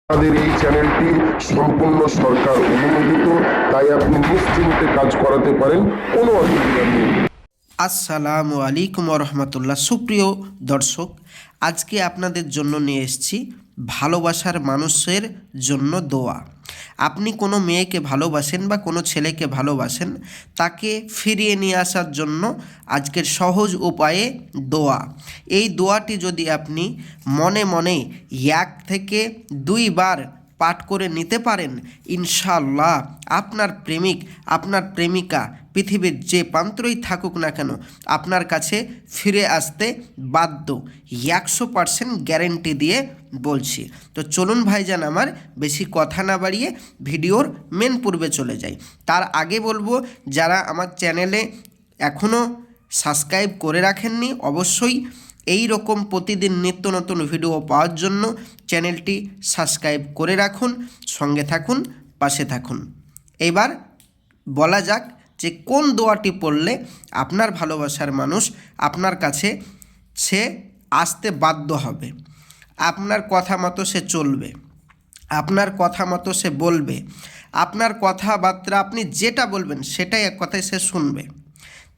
আমাদের এই চ্যানেলটি সম্পূর্ণ সরকার অনুমোদিত, তাই আপনি নিশ্চিন্তে কাজ করাতে পারেন, কোনো অসুবিধা নেই। আসসালামু আলাইকুম রহমতুল্লাহ। সুপ্রিয় দর্শক, আজকে আপনাদের জন্য নিয়ে এসেছি ভালোবাসার মানুষের জন্য দোয়া। আপনি কোনো মেয়েকে ভালোবাসেন বা কোনো ছেলেকে ভালোবাসেন, তাকে ফিরিয়ে নিয়ে আসার জন্য আজকের সহজ উপায়ে দোয়া। এই দোয়াটি যদি আপনি মনে মনে 1 থেকে 2 বার পাঠ করে নিতে পারেন, ইনশাআল্লাহ আপনার প্রেমিক, আপনার প্রেমিকা পৃথিবীর যে প্রান্তরেই থাকুক না কেন আপনার কাছে ফিরে আসতে বাধ্য। 100% গ্যারেন্টি দিয়ে বলছি। তো চলুন ভাইজান আমার, বেশি কথা না বাড়িয়ে ভিডিওর মেন পূর্বে চলে যাই। তার আগে বলবো, যারা আমার চ্যানেলে এখনও সাবস্ক্রাইব করে রাখেননি, অবশ্যই এই রকম প্রতিদিন নিত্য নতুন ভিডিও পাওয়ার জন্য চ্যানেলটি সাবস্ক্রাইব করে রাখুন, সঙ্গে থাকুন, পাশে থাকুন। এবার বলা যাক যে কোন দোয়াটি পড়লে আপনার ভালোবাসার মানুষ আপনার কাছে সে আসতে বাধ্য হবে, আপনার কথা মতো সে চলবে, আপনার কথা মতো সে বলবে, আপনার কথাবার্তা আপনি যেটা বলবেন সেটাই এক কথায় সে শুনবে।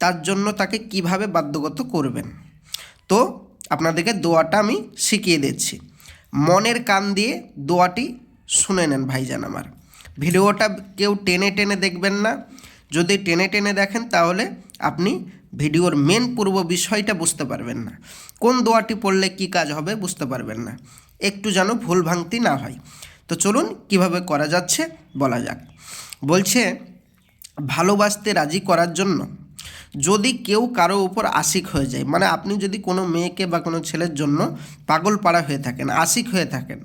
তার জন্য তাকে কিভাবে বাধ্যগত করবেন, তো আপনাদেরকে দোয়াটা আমি শিখিয়ে দিচ্ছি। মনের কান দিয়ে দোয়াটি শুনে নেন ভাইজান আমার। ভিডিওটা কেউ টেনে টেনে দেখবেন না। যদি টেনে টেনে দেখেন তাহলে আপনি ভিডিওর মেন পূর্ব বিষয়টা বুঝতে পারবেন না, কোন দোয়াটি পড়লে কি কাজ হবে বুঝতে পারবেন না, একটু যেন ভুল ভ্রান্তি না হয়। তো চলুন কিভাবে করা যাচ্ছে বলা যাক। বলছে, ভালোবাসতে রাজি করার জন্য যদি কেউ কারো উপর আশিক হয়ে যায়, মানে আপনি যদি কোনো মেয়েকে বা কোনো ছেলের জন্য পাগল পাড়া হয়ে থাকেন, আশিক হয়ে থাকেন,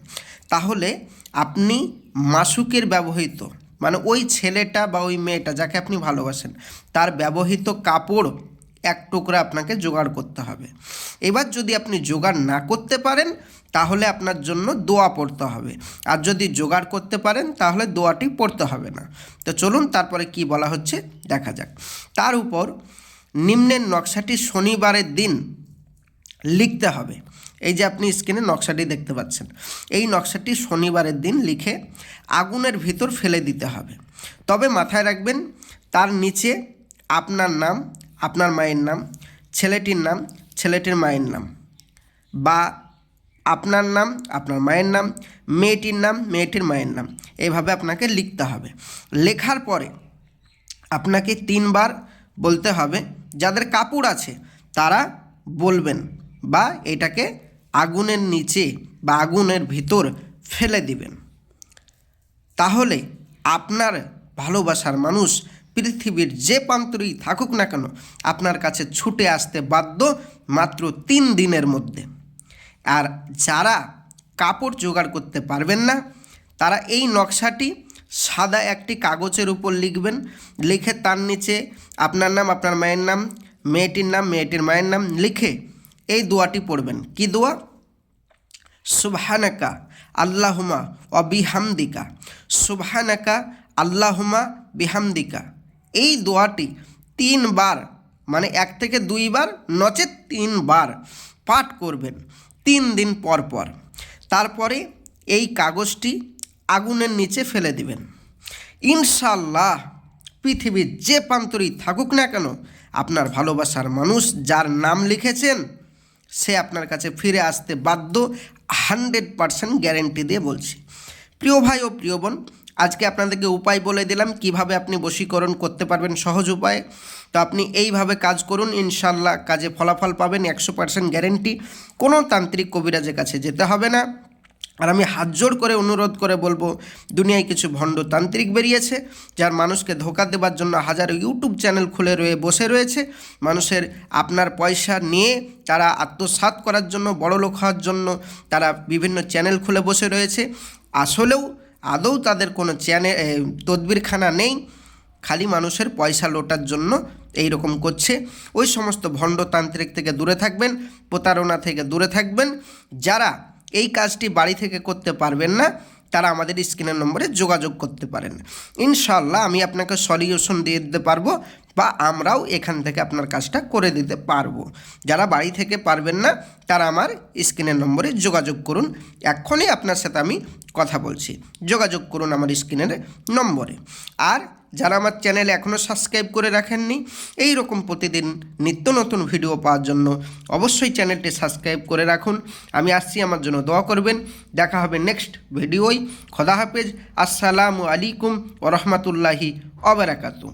তাহলে আপনি মাসুকের ব্যবহৃত, মানে ওই ছেলেটা বা ওই মেয়েটা যাকে আপনি ভালোবাসেন তার ব্যবহৃত কাপড় 1 টুকরা আপনাকে জোগাড় করতে হবে। এবার যদি আপনি জোগাড় না করতে পারেন তাহলে আপনার জন্য দোয়া পড়তে হবে, আর যদি জোগাড় করতে পারেন তাহলে দোয়াটি পড়তে হবে না। তো চলুন তারপরে কি বলা হচ্ছে দেখা যাক। তার উপর নিম্নের নকশাটি শনিবারের দিন লিখতে হবে। এই যে আপনি স্ক্রিনে নকশাটি দেখতে পাচ্ছেন, এই নকশাটি শনিবারের দিন লিখে আগুনের ভিতর ফেলে দিতে হবে। তবে মাথায় রাখবেন, তার নিচে আপনার নাম, আপনার মায়ের নাম, ছেলেটির নাম, ছেলেটির মায়ের নাম, বা আপনার নাম, আপনার মায়ের নাম, মেয়েটির নাম, মেয়েটির মায়ের নাম, এইভাবে আপনাকে লিখতে হবে। লেখার পরে আপনাকে 3 বার বলতে হবে। যাদের কাপড় আছে তারা বলবেন, বা এটাকে আগুনের নিচে বা আগুনের ভিতর ফেলে দিবেন। তাহলে আপনার ভালোবাসার মানুষ পৃথিবীর যে প্রান্তরেই থাকুক না কেন আপনার কাছে ছুটে আসতে বাধ্য মাত্র 3 দিনের মধ্যে। আর যারা কাপড় জোগাড় করতে পারবেন না তারা এই নকশাটি সাদা একটি কাগজের উপর লিখবেন, লিখে তার নিচে আপনার নাম, আপনার মায়ের নাম, মেয়েটির নাম, মেয়েটির মায়ের নাম লিখে এই দোয়াটি পড়বেন। কি দোয়া? সুবহানাকা আল্লাহুমা ওয়া বিহামদিকা, সুবহানাকা আল্লাহুমা বিহামদিকা। এই দোয়াটি 3 বার, মানে 1 থেকে 2 বার নচেত 3 বার পাঠ করবেন 3 দিন পর পর। তারপরে এই কাগজটি আগুনের নিচে ফেলে দিবেন। ইনশাআল্লাহ পৃথিবীর যে প্রান্তরেই থাকুক না কেন আপনার ভালোবাসার মানুষ যার নাম লিখেছেন সে আপনার কাছে ফিরে আসতে বাধ্য, 100% গ্যারেন্টি দিয়ে বলছি। প্রিয় ভাই ও প্রিয় বোন, আজকে আপনাদেরকে উপায় বলে দিলাম কিভাবে আপনি বশীকরণ করতে পারবেন সহজ উপায়ে। তো আপনি এইভাবে কাজ করুন, ইনশাল্লাহ কাজে ফলাফল পাবেন, 100% গ্যারেন্টি। কোনো তান্ত্রিক কবিরাজের কাছে যেতে হবে না। আর আমি হাত জোড় করে অনুরোধ করে বলবো, দুনিয়ায় কিছু ভণ্ড তান্ত্রিক বেরিয়েছে যার মানুষকে ধোঁকা দেওয়ার জন্য হাজারো ইউটিউব চ্যানেল খুলে বসে রয়েছে। মানুষের আপনার পয়সা নিয়ে তারা আত্মসাৎ করার জন্য, বড়লোক হওয়ার জন্য তারা বিভিন্ন চ্যানেল খুলে বসে রয়েছে। আসলেও আদৌ তাদের কোনো তদবিরখানা নেই, খালি মানুষের পয়সা লোটার জন্য এই রকম করছে। ওই সমস্ত ভণ্ড তান্ত্রিক থেকে দূরে থাকবেন, প্রতারণা থেকে দূরে থাকবেন। যারা এই কাজটি বাড়ি থেকে করতে পারবেন না তারা আমাদের স্ক্রিনের নম্বরে যোগাযোগ করতে পারেন। ইনশাআল্লাহ আমি আপনাকে সলিউশন দিয়ে দিতে পারবো, বা আমরাও এখান থেকে আপনার কাজটা করে দিতে পারবো। যারা বাড়ি থেকে পারবেন না তারা আমার স্ক্রিনের নম্বরে যোগাযোগ করুন। এখনই আপনার সাথে আমি কথা বলছি, যোগাযোগ করুন আমার স্ক্রিনের নম্বরে। আর যারা আমার চ্যানেল এখনও সাবস্ক্রাইব করে রাখেননি, এই রকম প্রতিদিন নিত্য নতুন ভিডিও পাওয়ার জন্য অবশ্যই চ্যানেলটি সাবস্ক্রাইব করে রাখুন। আমি আসছি, আমার জন্য দোয়া করবেন। দেখা হবে নেক্সট ভিডিওয়। খোদা হাফেজ। আসসালামু আলাইকুম ওয়া রাহমাতুল্লাহি ওয়া বারাকাতুহু।